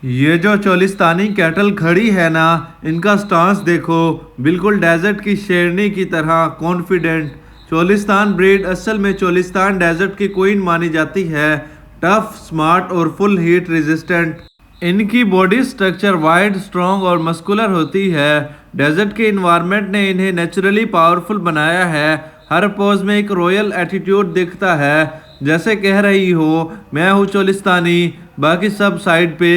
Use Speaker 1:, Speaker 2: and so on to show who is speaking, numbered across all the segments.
Speaker 1: ये जो चोलिस्तानी कैटल खड़ी है ना, इनका स्टांस देखो, बिल्कुल डेजर्ट की शेरनी की तरह कॉन्फिडेंट। चोलिस्तान ब्रीड असल में चोलिस्तान डेजर्ट की क्वीन मानी जाती है। टफ, स्मार्ट और फुल हीट रेजिस्टेंट। इनकी बॉडी स्ट्रक्चर वाइड, स्ट्रॉन्ग और मस्कुलर होती है। डेजर्ट के इन्वायरमेंट ने इन्हें नेचुरली पावरफुल बनाया है। हर पोज में एक रॉयल एटीट्यूड दिखता है, जैसे कह रही हो मैं हूँ चोलिस्तानी, बाकी सब साइड पे।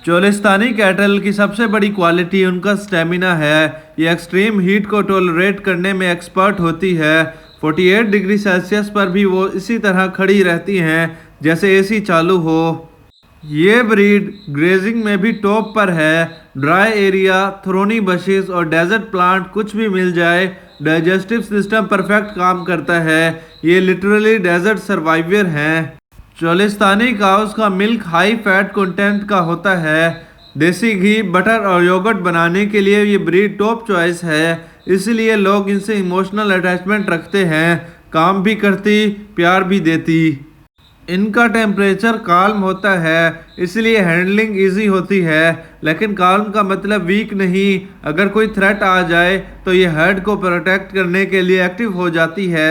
Speaker 1: चोलिस्तानी कैटल की सबसे बड़ी क्वालिटी उनका स्टेमिना है। ये एक्सट्रीम हीट को टॉलरेट करने में एक्सपर्ट होती है। 48 डिग्री सेल्सियस पर भी वो इसी तरह खड़ी रहती हैं जैसे एसी चालू हो। ये ब्रीड ग्रेजिंग में भी टॉप पर है। ड्राई एरिया, थ्रोनी बशेस और डेजर्ट प्लांट कुछ भी मिल जाए, डाइजेस्टिव सिस्टम परफेक्ट काम करता है। ये लिटरली डेजर्ट सर्वाइवर हैं। चोलिस्तानी काउस का मिल्क हाई फैट कंटेंट का होता है। देसी घी, बटर और योगर्ट बनाने के लिए ये ब्रीड टॉप चॉइस है। इसलिए लोग इनसे इमोशनल अटैचमेंट रखते हैं। काम भी करती, प्यार भी देती। इनका टेम्परेचर काल्म होता है, इसलिए हैंडलिंग इजी होती है। लेकिन काल्म का मतलब वीक नहीं। अगर कोई थ्रेट आ जाए तो ये हर्ड को प्रोटेक्ट करने के लिए एक्टिव हो जाती है।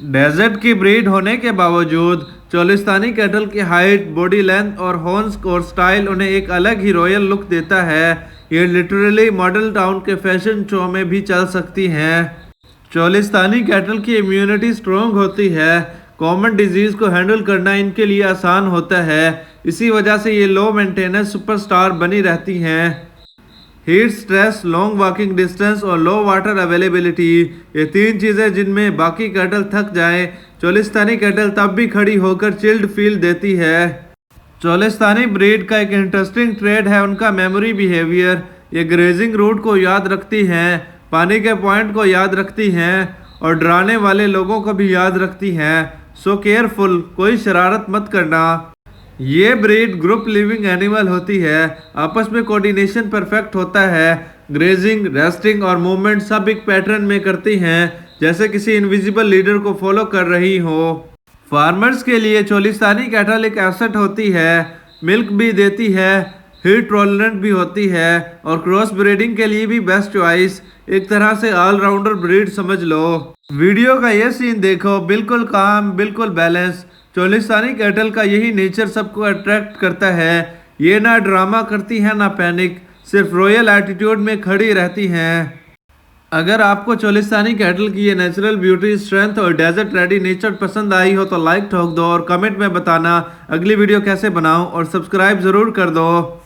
Speaker 1: डेजर्ट की ब्रीड होने के बावजूद चोलिस्तानी कैटल की हाइट, बॉडी लेंथ और हॉर्न्स और स्टाइल उन्हें एक अलग ही रॉयल लुक देता है। ये लिटरली मॉडल टाउन के फैशन शो में भी चल सकती हैं। चोलिस्तानी कैटल की इम्यूनिटी स्ट्रॉन्ग होती है। कॉमन डिजीज को हैंडल करना इनके लिए आसान होता है। इसी वजह से ये लो मेंटेनेंस सुपरस्टार बनी रहती हैं। Heat stress, long walking distance और लो वाटर अवेलेबिलिटी, ये तीन चीज़ें जिनमें बाकी कैटल थक जाएं, चोलिस्तानी कैटल तब भी खड़ी होकर चिल्ड फील देती है। चोलिस्तानी ब्रीड का एक इंटरेस्टिंग ट्रेड है उनका मेमोरी बिहेवियर। ये ग्रेजिंग रूट को याद रखती हैं, पानी के पॉइंट को याद रखती हैं और डराने वाले लोगों को भी याद रखती हैं। सो केयरफुल, कोई शरारत मत करना। ये ब्रीड ग्रुप लिविंग एनिमल होती है। आपस में कोऑर्डिनेशन परफेक्ट होता है। ग्रेजिंग, रेस्टिंग और मूवमेंट सब एक पैटर्न में करती हैं, जैसे किसी इनविजिबल लीडर को फॉलो कर रही हो। फार्मर्स के लिए चोलिस्तानी कैटल एक एसेट होती है। मिल्क भी देती है, हीट टॉलरेंट भी होती है और क्रॉस ब्रीडिंग के लिए भी बेस्ट चॉइस। एक तरह से ऑलराउंडर ब्रीड समझ लो। वीडियो का ये सीन देखो, बिल्कुल काम, बिल्कुल बैलेंस। चोलिस्तानी कैटल का यही नेचर सबको अट्रैक्ट करता है। ये ना ड्रामा करती हैं ना पैनिक, सिर्फ रॉयल एटीट्यूड में खड़ी रहती हैं। अगर आपको चोलिस्तानी कैटल की ये नेचुरल ब्यूटी, स्ट्रेंथ और डेजर्ट रेडी नेचर पसंद आई हो तो लाइक ठोक दो और कमेंट में बताना अगली वीडियो कैसे बनाऊं और सब्सक्राइब ज़रूर कर दो।